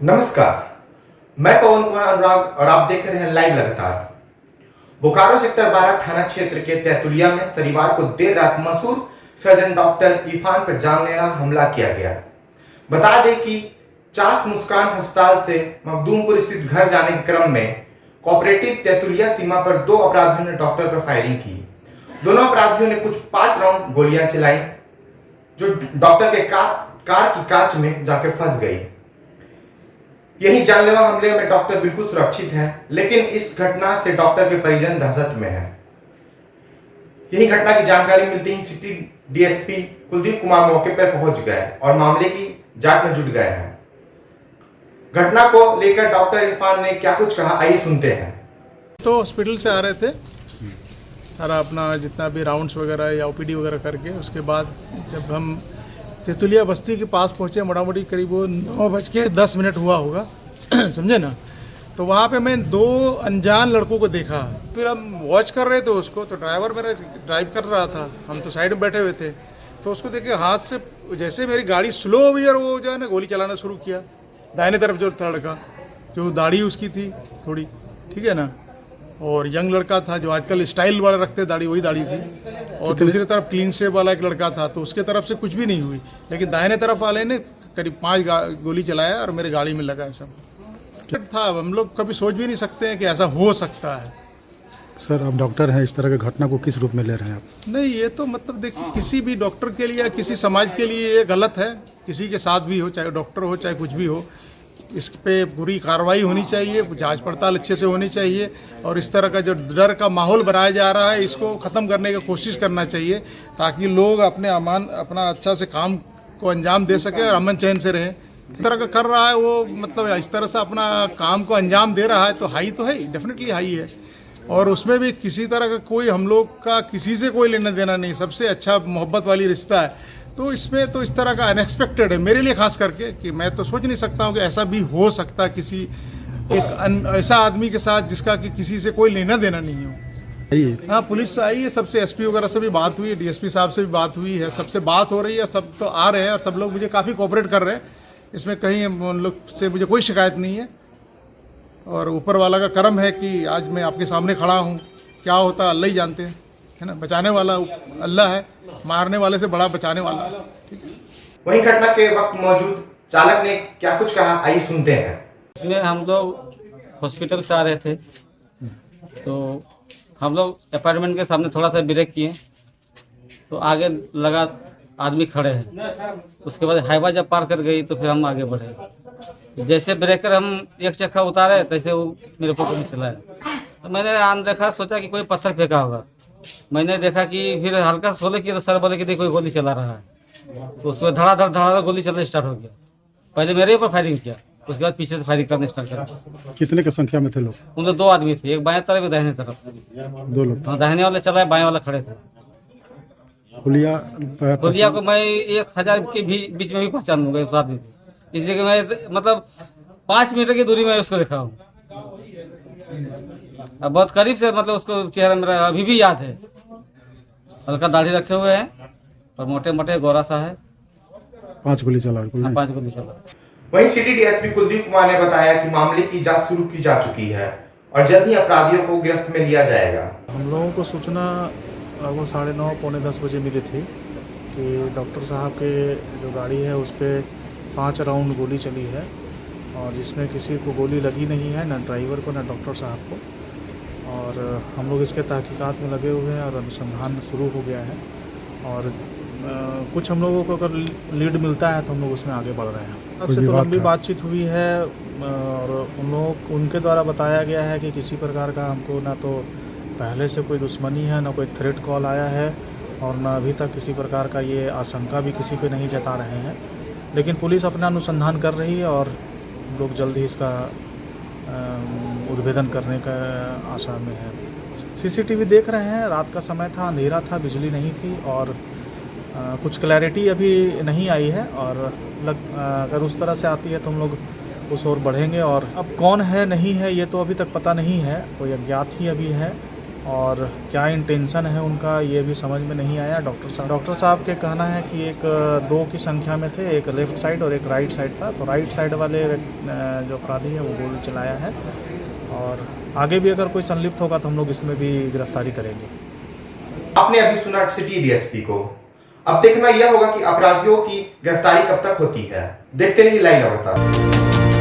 नमस्कार, मैं पवन कुमार अनुराग और आप देख रहे हैं लाइव लगातार। बोकारो सेक्टर 12 थाना क्षेत्र के तैतुलिया में शनिवार को देर रात मशहूर सर्जन डॉक्टर इरफान पर जानलेवा हमला किया गया। बता दें कि चास मुस्कान अस्पताल से मखदूमपुर स्थित घर जाने के क्रम में कोऑपरेटिव तैतुलिया सीमा पर दो अपराधियों ने डॉक्टर पर फायरिंग की। दोनों अपराधियों ने कुछ 5 राउंड गोलियां चलाई जो डॉक्टर के कार की कांच में जाकर फंस गई। यही जानलेवा हमले में डॉक्टर बिल्कुल सुरक्षित हैं, लेकिन इस घटना से डॉक्टर के परिजन दहशत में हैं। यही घटना की जानकारी मिलते ही सिटी डीएसपी कुलदीप कुमार मौके पर पहुंच गए और मामले की जांच में जुट गए हैं। घटना को लेकर डॉक्टर इरफान ने क्या कुछ कहा, आइए सुनते हैं। तो हॉस्पिटल से आ रहे थे, सारा अपना जितना भी राउंड्स वगैरह या ओपीडी वगैरह करके, उसके बाद जब हम तेतुलिया बस्ती के पास पहुँचे, मोटामोटी करीब 9:10 हुआ होगा समझे ना। तो वहाँ पे मैं 2 अनजान लड़कों को देखा। फिर हम वॉच कर रहे थे उसको, तो ड्राइवर मेरा ड्राइव कर रहा था, हम तो साइड में बैठे हुए थे। तो उसको देखे हाथ से जैसे मेरी गाड़ी स्लो हुई और वो जो है ना गोली चलाना शुरू किया। दाहिने तरफ जो था लड़का, जो दाढ़ी उसकी थी थोड़ी, ठीक है ना, और यंग लड़का था जो आजकल स्टाइल वाला रखते दाढ़ी, वही दाढ़ी थी। और दूसरी तरफ क्लीन शेव वाला एक लड़का था, तो उसके तरफ से कुछ भी नहीं हुई, लेकिन दाहिने तरफ वाले ने करीब 5 गोली चलाया और मेरे गाड़ी में लगा। सब था, हम लोग कभी सोच भी नहीं सकते हैं कि ऐसा हो सकता है। सर, आप डॉक्टर हैं, इस तरह की घटना को किस रूप में ले रहे हैं आप? नहीं, ये तो मतलब देखिए, किसी भी डॉक्टर के लिए या किसी समाज के लिए ये गलत है। किसी के साथ भी हो, चाहे डॉक्टर हो चाहे कुछ भी हो, इस पे पूरी कार्रवाई होनी चाहिए, जांच पड़ताल अच्छे से होनी चाहिए। और इस तरह का जो डर का माहौल बनाया जा रहा है, इसको ख़त्म करने की कोशिश करना चाहिए, ताकि लोग अपना अच्छा से काम को अंजाम दे सके और अमन चैन से रहें। इस तरह का कर रहा है वो, मतलब इस तरह से अपना काम को अंजाम दे रहा है, तो हाई तो है, डेफिनेटली हाई है। और उसमें भी किसी तरह का कोई, हम लोग का किसी से कोई लेना देना नहीं, सबसे अच्छा मोहब्बत वाली रिश्ता है। तो इसमें तो इस तरह का अनएक्सपेक्टेड है मेरे लिए खास करके, कि मैं तो सोच नहीं सकता हूँ कि ऐसा भी हो सकता है किसी एक ऐसा आदमी के साथ जिसका कि किसी से कोई लेना देना नहीं हो। हाँ, पुलिस से आई है, सबसे एसपी वगैरह से भी बात हुई है, डीएसपी साहब से भी बात हुई है, सबसे बात हो रही है, सब तो आ रहे हैं और सब लोग मुझे काफ़ी कोऑपरेट कर रहे हैं। इसमें कहीं उन लोग से मुझे कोई शिकायत नहीं है। और ऊपर वाला का करम है कि आज मैं आपके सामने खड़ा हूँ। क्या होता अल्लाह ही जानते हैं, है ना। बचाने वाला अल्लाह है, मारने वाले से बड़ा बचाने वाला। वहीं घटना के वक्त मौजूद चालक ने क्या कुछ कहा, आइए सुनते हैं। इसमें हम लोग हॉस्पिटल से आ रहे थे, तो हम लोग अपार्टमेंट के सामने थोड़ा सा ब्रेक किए, तो आगे लगा आदमी खड़े हैं। उसके बाद हाईवा जब पार कर गई तो फिर हम आगे बढ़े। जैसे ब्रेकर हम एक चक्का उतारे, तैसे वो मेरे ऊपर गोली चलाया। तो मैंने आन देखा, सोचा कि कोई पत्थर फेंका होगा। मैंने देखा कि फिर हल्का सा सोले किया, तो सर बोले कि देखो कोई गोली चला रहा है। तो उसमें धड़ाधड़ गोली चलना स्टार्ट हो गया। पहले मेरे ऊपर फायरिंग किया, उसके बाद पीछे से फायरिंग करना स्टार्ट करा। कितने की संख्या में थे लोग? उनमें 2 आदमी थे, एक बाएं तरफ एक दाहिने तरफ। 2 लोग। हाँ, दाहिने वाले चलाए, बाएं वाला खड़े थे। गोलिया को मैं 1000 के भी बीच में भी पहचान लूंगा उस आदमी को, इसलिए कि मैं मतलब 5 मीटर की दूरी में उसको देखा हूँ। अब बहुत करीब से, मतलब उसको चेहरा मेरा अभी भी याद है। हल्का दाढ़ी रखे हुए हैं और मोटे मोटे गोरा सा है। 5 गोली चला? 5 गोली चला। वहीं सिटी डीएसपी कुलदीप कुमार ने बताया कि मामले की जांच शुरू की जा चुकी है और जल्द ही अपराधियों को गिरफ्त में लिया जाएगा। हम लोगों को सूचना लगभग 9:30 पौने 10 बजे मिली थी कि डॉक्टर साहब के जो गाड़ी है उस पर 5 राउंड गोली चली है, और जिसमें किसी को गोली लगी नहीं है, ना ड्राइवर को ना डॉक्टर साहब को। और हम लोग इसके तहकीकात में लगे हुए हैं और अनुसंधान शुरू हो गया है। और कुछ हम लोगों को अगर लीड मिलता है तो हम लोग उसमें आगे बढ़ रहे हैं। सबसे तो लंबी बातचीत हुई है और उनके द्वारा बताया गया है कि किसी प्रकार का हमको ना तो पहले से कोई दुश्मनी है, ना कोई थ्रेट कॉल आया है, और ना अभी तक किसी प्रकार का ये आशंका भी किसी पे नहीं जता रहे हैं। लेकिन पुलिस अपना अनुसंधान कर रही है और लोग जल्द ही इसका उद्भेदन करने का आशा में है। सीसीटीवी देख रहे हैं, रात का समय था, अंधेरा था, बिजली नहीं थी, और कुछ क्लैरिटी अभी नहीं आई है। और अगर उस तरह से आती है तो हम लोग उस ओर बढ़ेंगे। और अब कौन है नहीं है ये तो अभी तक पता नहीं है, कोई अज्ञात ही अभी है। और क्या इंटेंशन है उनका ये भी समझ में नहीं आया। डॉक्टर साहब के कहना है कि एक 2 की संख्या में थे, एक लेफ़्ट साइड और एक राइट साइड था। तो राइट साइड वाले जो अपराधी है वो गोली चलाया है, और आगे भी अगर कोई संलिप्त होगा तो हम लोग इसमें भी गिरफ्तारी करेंगे। आपने अभी सुना सिटी डीएसपी को, अब देखना यह होगा कि अपराधियों की गिरफ्तारी कब तक होती है। देखते रहिए लाइव लगातार।